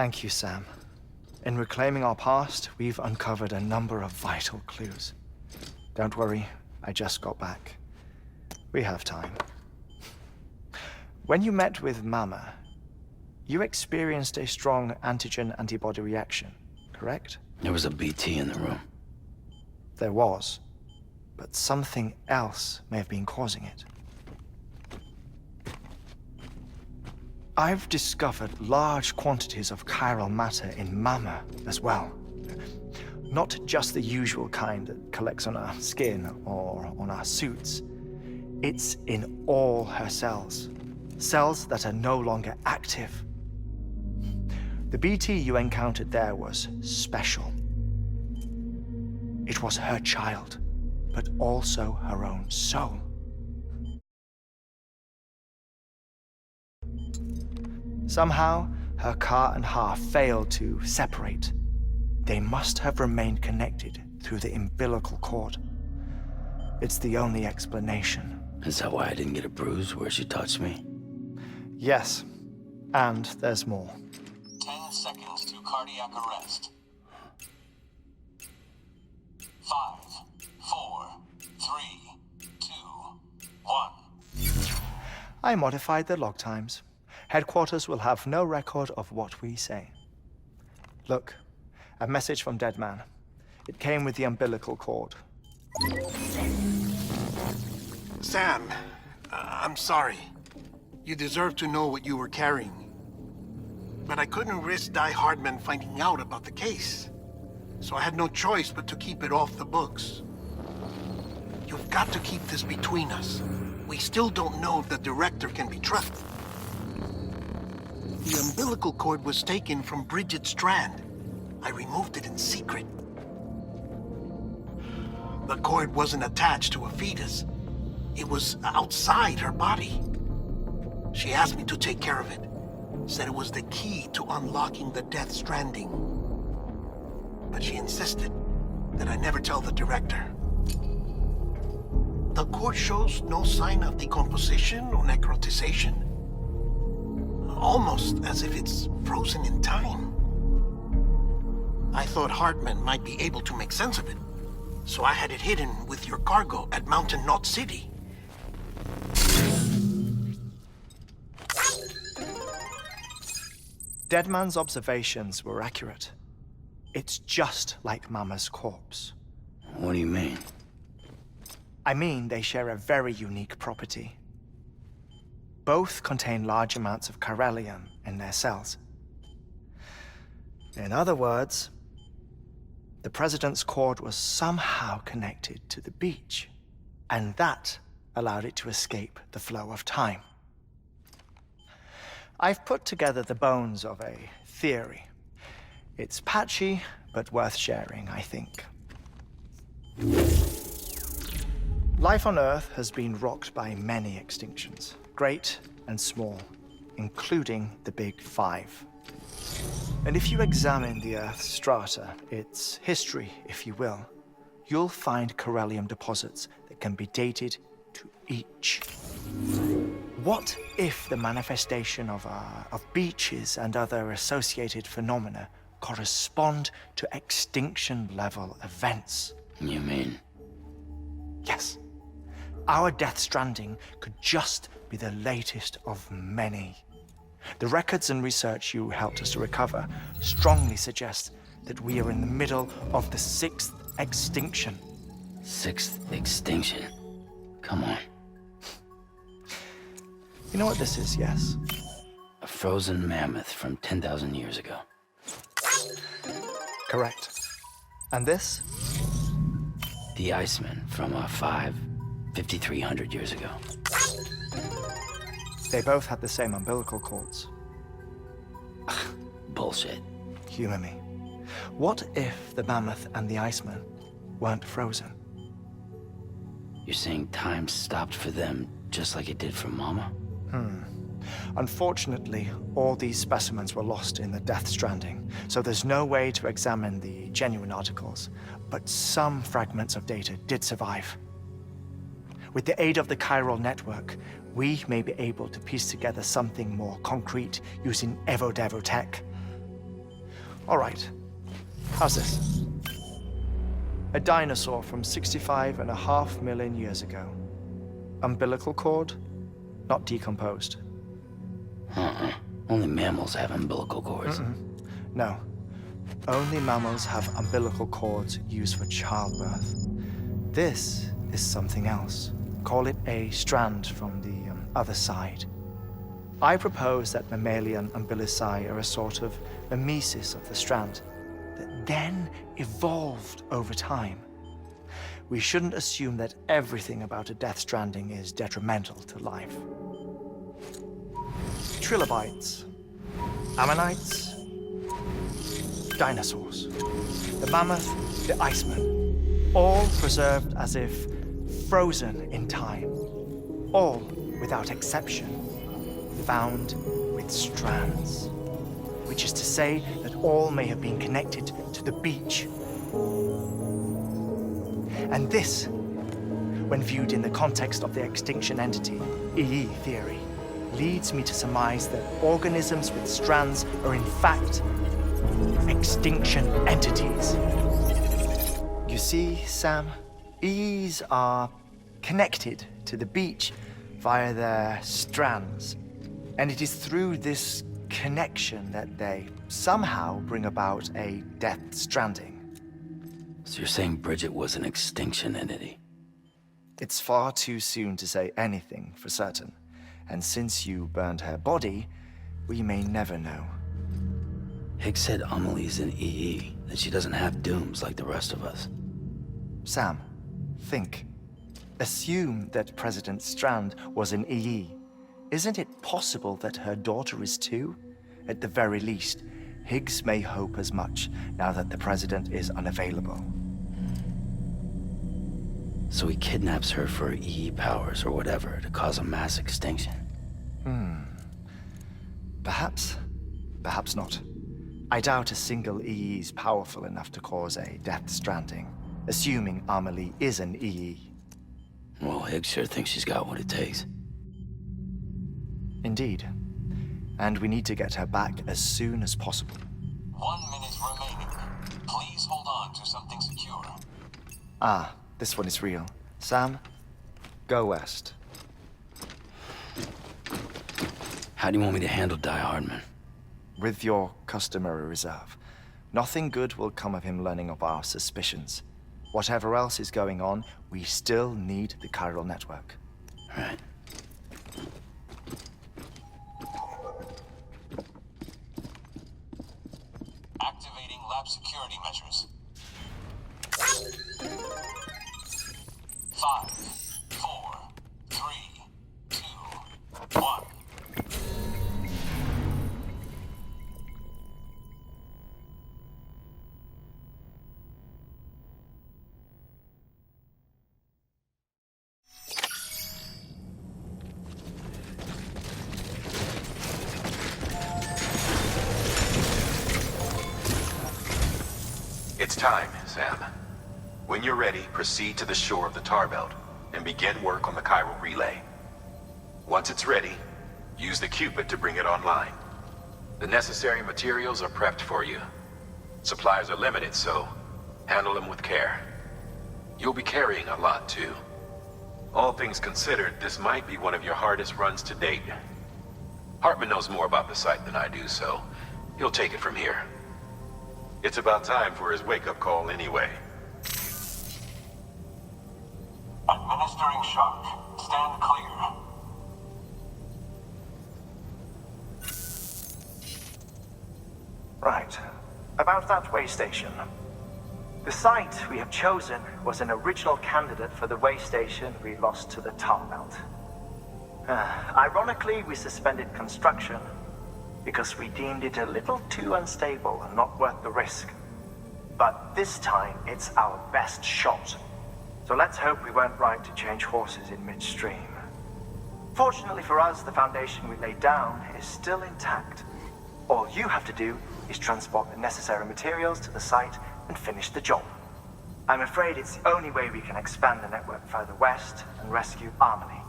Thank you, Sam. In reclaiming our past, we've uncovered a number of vital clues. Don't worry, I just got back. We have time. When you met with Mama, you experienced a strong antigen-antibody reaction, correct? There was a BT in the room. There was, but something else may have been causing it. I've discovered large quantities of chiral matter in Mama as well. Not just the usual kind that collects on our skin or on our suits. It's in all her cells. Cells that are no longer active. The BT you encountered there was special. It was her child, but also her own soul. Somehow, her car and half failed to separate. They must have remained connected through the umbilical cord. It's the only explanation. Is that why I didn't get a bruise where she touched me? Yes, and there's more. 10 seconds to cardiac arrest. 5, 4, 3, 2, 1. I modified the log times. Headquarters will have no record of what we say. Look, a message from Deadman. It came with the umbilical cord. Sam, I'm sorry. You deserve to know what you were carrying. But I couldn't risk Die Hardman finding out about the case. So I had no choice but to keep it off the books. You've got to keep this between us. We still don't know if the director can be trusted. The umbilical cord was taken from Bridget Strand. I removed it in secret. The cord wasn't attached to a fetus. It was outside her body. She asked me to take care of it. Said it was the key to unlocking the Death Stranding. But she insisted that I never tell the director. The cord shows no sign of decomposition or necrotization. Almost as if it's frozen in time. I thought Hartman might be able to make sense of it, so I had it hidden with your cargo at Mountain Knot City. Deadman's observations were accurate. It's just like Mama's corpse. What do you mean? I mean, they share a very unique property. Both contain large amounts of chiralium in their cells. In other words, the President's cord was somehow connected to the beach, and that allowed it to escape the flow of time. I've put together the bones of a theory. It's patchy, but worth sharing, I think. Life on Earth has been rocked by many extinctions, great and small, including the Big Five. And if you examine the Earth's strata, its history, if you will, you'll find chiralium deposits that can be dated to each. What if the manifestation of beaches and other associated phenomena correspond to extinction-level events? You mean? Yes. Our Death Stranding could just be the latest of many. The records and research you helped us to recover strongly suggest that we are in the middle of the 6th extinction. 6th extinction? Come on. You know what this is, yes? A frozen mammoth from 10,000 years ago. Correct. And this? The Iceman from 5,300 years ago. They both had the same umbilical cords. Bullshit. Humor me. What if the mammoth and the Iceman weren't frozen? You're saying time stopped for them just like it did for Mama? Unfortunately, all these specimens were lost in the Death Stranding, so there's no way to examine the genuine articles, but some fragments of data did survive. With the aid of the chiral network, we may be able to piece together something more concrete using Evo-Devo tech. All right. How's this? A dinosaur from 65.5 million years ago. Umbilical cord, not decomposed. Only mammals have umbilical cords. No. Only mammals have umbilical cords used for childbirth. This is something else. Call it a strand from the other side. I propose that mammalian umbilici are a sort of mimesis of the strand that then evolved over time. We shouldn't assume that everything about a death stranding is detrimental to life. Trilobites, ammonites, dinosaurs, the mammoth, the iceman, all preserved as if frozen in time, all without exception found with strands, which is to say that all may have been connected to the beach. And this, when viewed in the context of the extinction entity, EE theory, leads me to surmise that organisms with strands are in fact extinction entities. You see, Sam, EEs are connected to the beach via their strands. And it is through this connection that they somehow bring about a death stranding. So you're saying Bridget was an extinction entity? It's far too soon to say anything for certain. And since you burned her body, we may never know. Higgs said Amelie's an EE, that she doesn't have dooms like the rest of us. Sam, think. Assume that President Strand was an EE. Isn't it possible that her daughter is too? At the very least, Higgs may hope as much now that the president is unavailable. So he kidnaps her for EE powers or whatever to cause a mass extinction. Perhaps. Perhaps not. I doubt a single EE is powerful enough to cause a death stranding, assuming Amelie is an EE. Well, Higgs sure thinks she's got what it takes. Indeed. And we need to get her back as soon as possible. 1 minute remaining. Please hold on to something secure. Ah, this one is real. Sam, go west. How do you want me to handle Die Hardman? With your customary reserve. Nothing good will come of him learning of our suspicions. Whatever else is going on, we still need the chiral network. Right. Activating lab security measures. 5, 4, 3, 2, 1. It's time, Sam. When you're ready, proceed to the shore of the tar belt and begin work on the chiral relay. Once it's ready, use the Cupid to bring it online. The necessary materials are prepped for you. Supplies are limited, so handle them with care. You'll be carrying a lot, too. All things considered, this might be one of your hardest runs to date. Hartman knows more about the site than I do, so he'll take it from here. It's about time for his wake-up call anyway. Administering shock. Stand clear. Right. About that way station. The site we have chosen was an original candidate for the way station we lost to the tar belt. Ironically, we suspended construction because we deemed it a little too unstable and not worth the risk. But this time, it's our best shot. So let's hope we weren't right to change horses in midstream. Fortunately for us, the foundation we laid down is still intact. All you have to do is transport the necessary materials to the site and finish the job. I'm afraid it's the only way we can expand the network further west and rescue Amelie.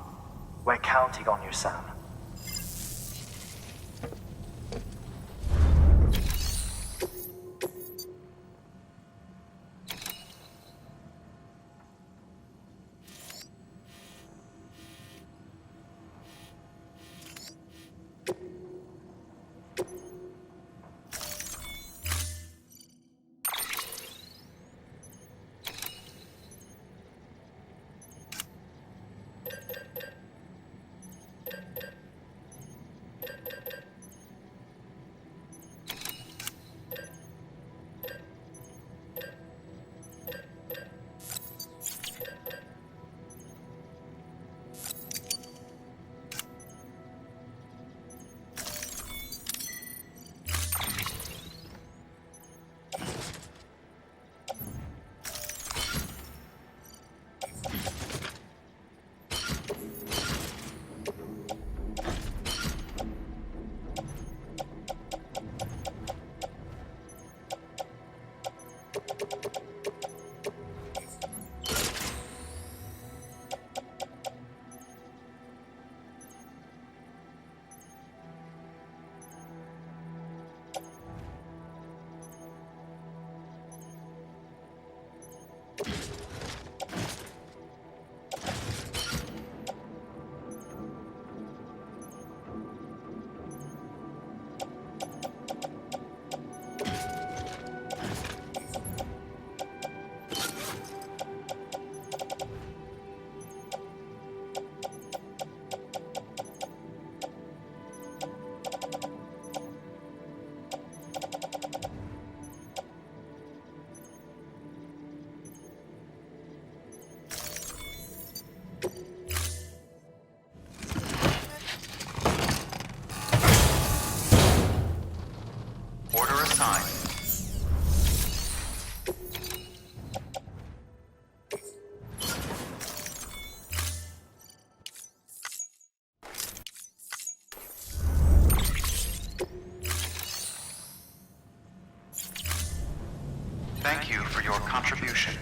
We're counting on you, Sam. time. Thank you for your contribution.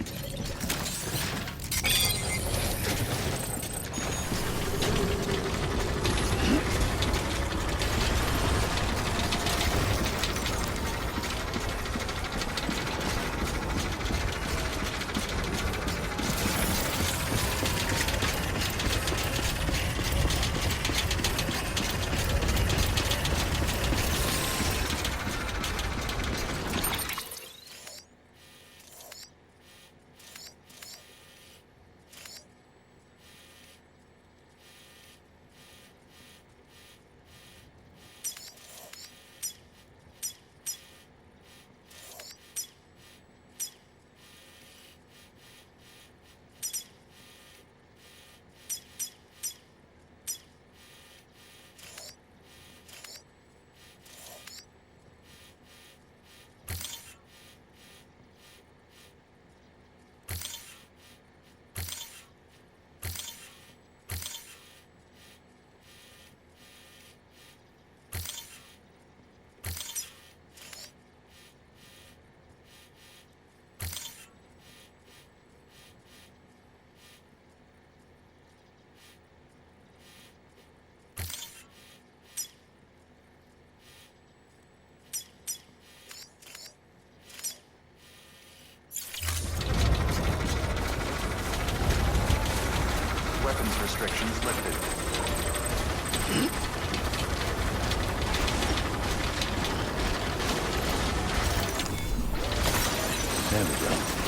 Weapons restrictions lifted. There we go.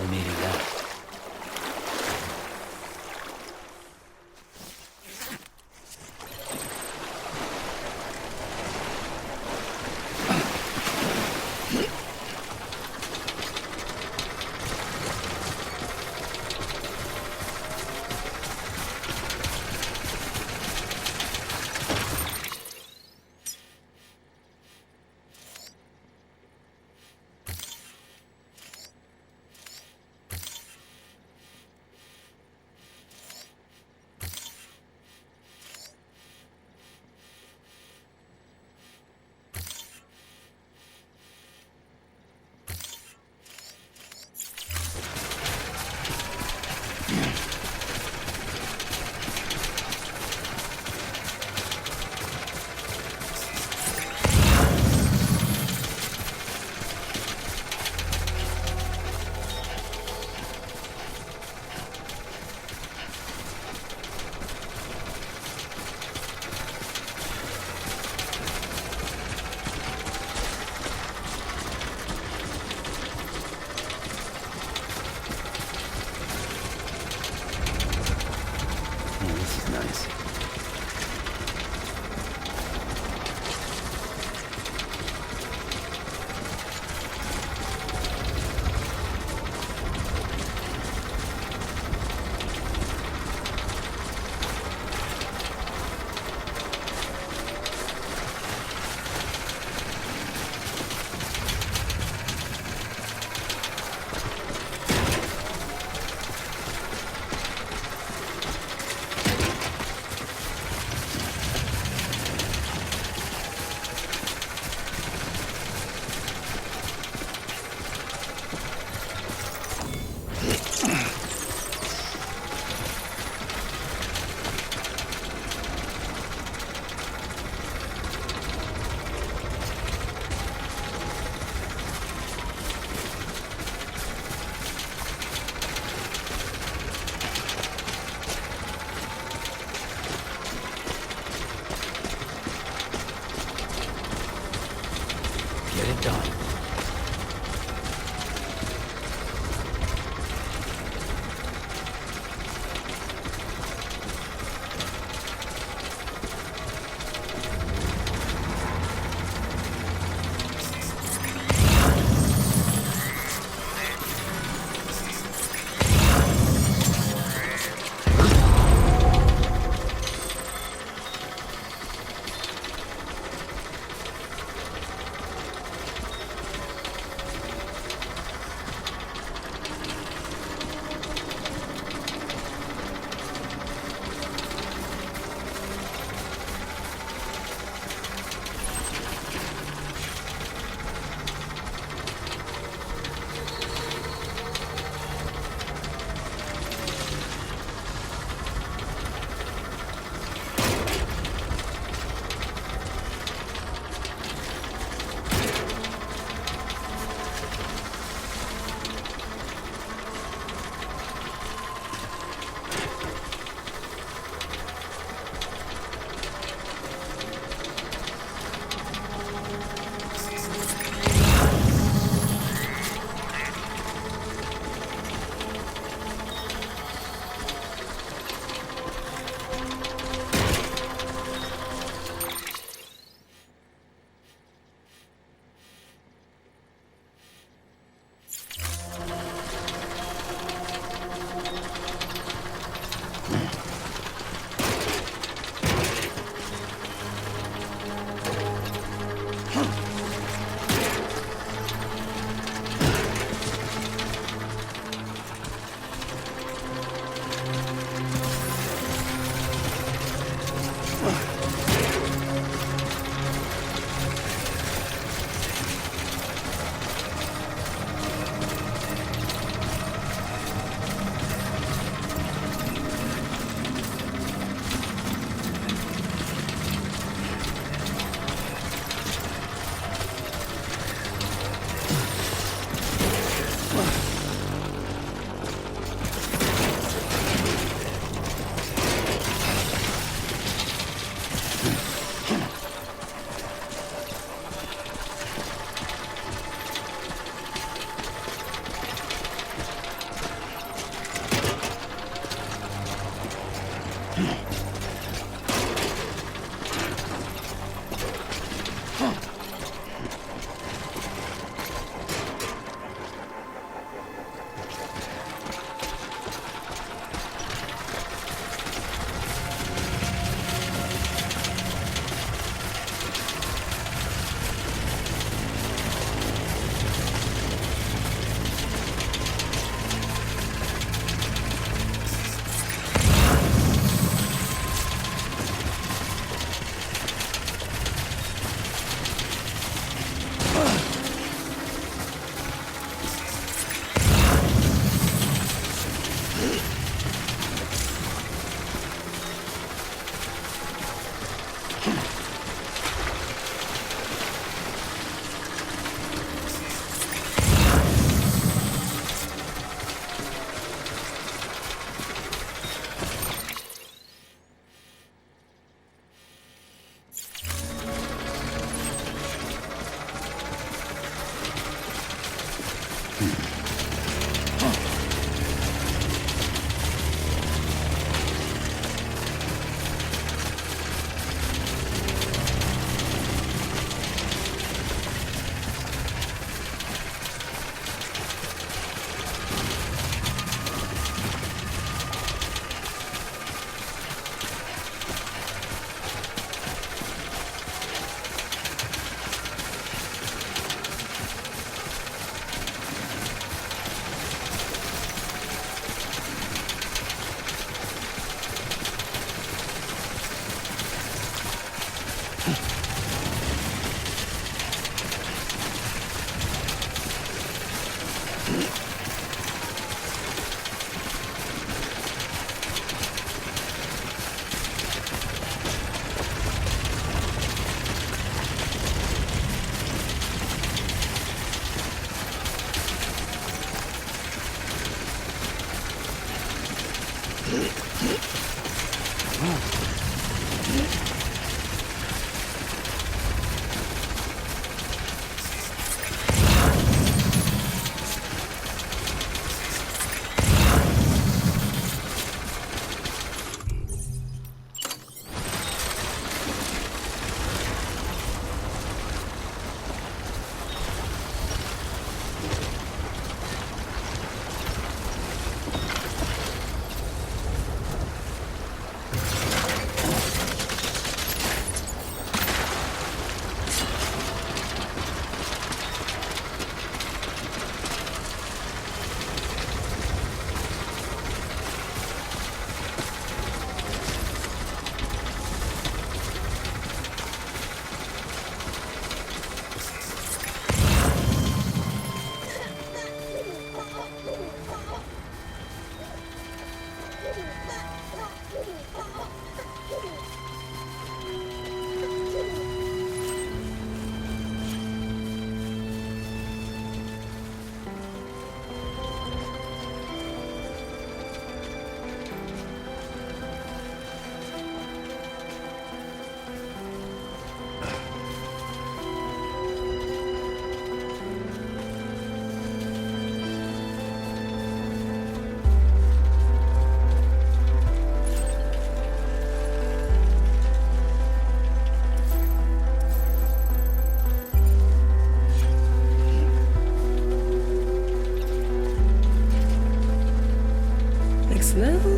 We're meeting that. Oh, this is nice.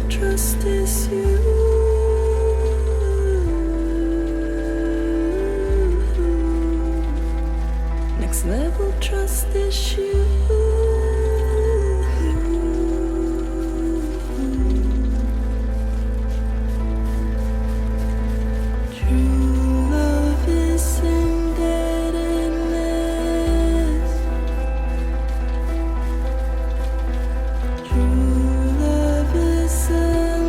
trust is you. Next level trust is you. True love is indebtedness. True love is endless.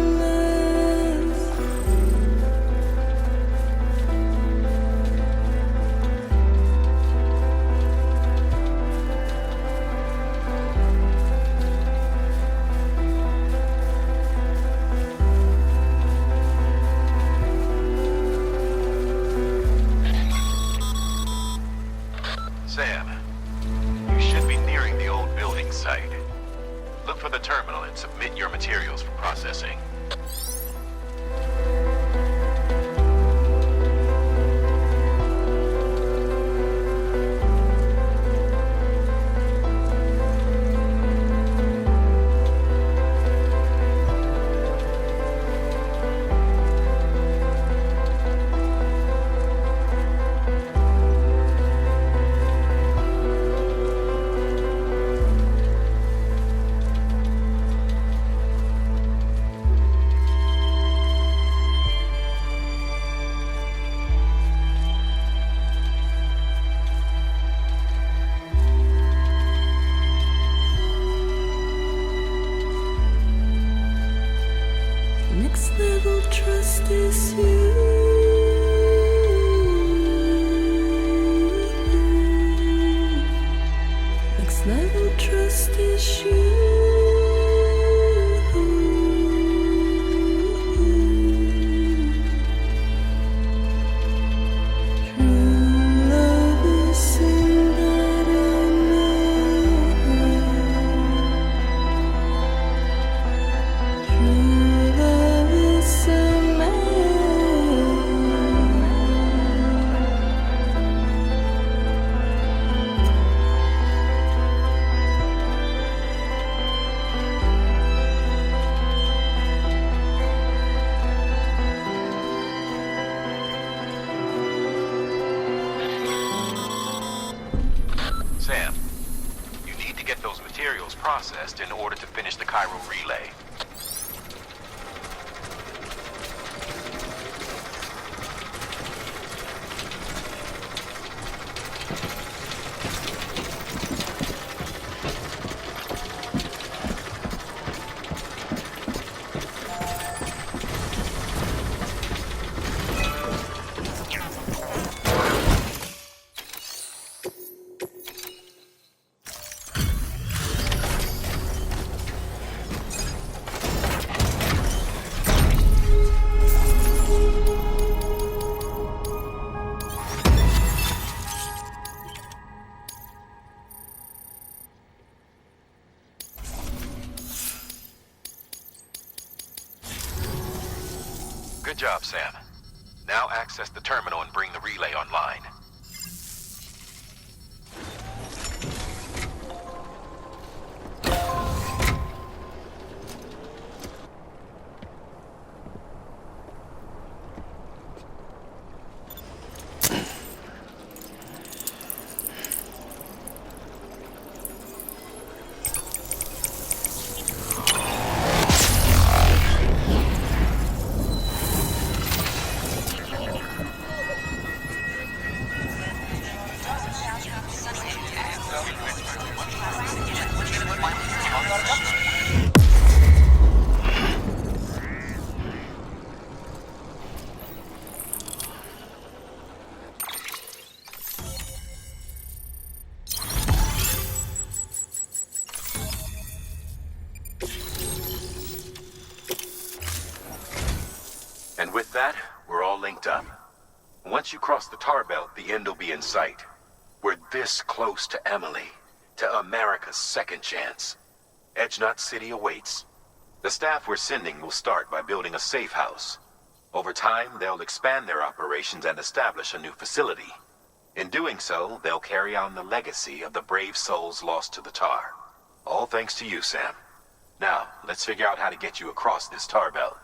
Next level trust is you. Next level trust is you. True love is in that I know. True love is a man. Sam, you need to get those materials processed in order to finish the Cairo relay. Good job, Sam. Now access the terminal and bring the relay online. And with that, we're all linked up. Once you cross the tar belt, the end will be in sight. We're this close to Emily, to America's second chance. Edgenut City awaits. The staff we're sending will start by building a safe house. Over time, they'll expand their operations and establish a new facility. In doing so, they'll carry on the legacy of the brave souls lost to the tar. All thanks to you, Sam. Now, let's figure out how to get you across this tar belt.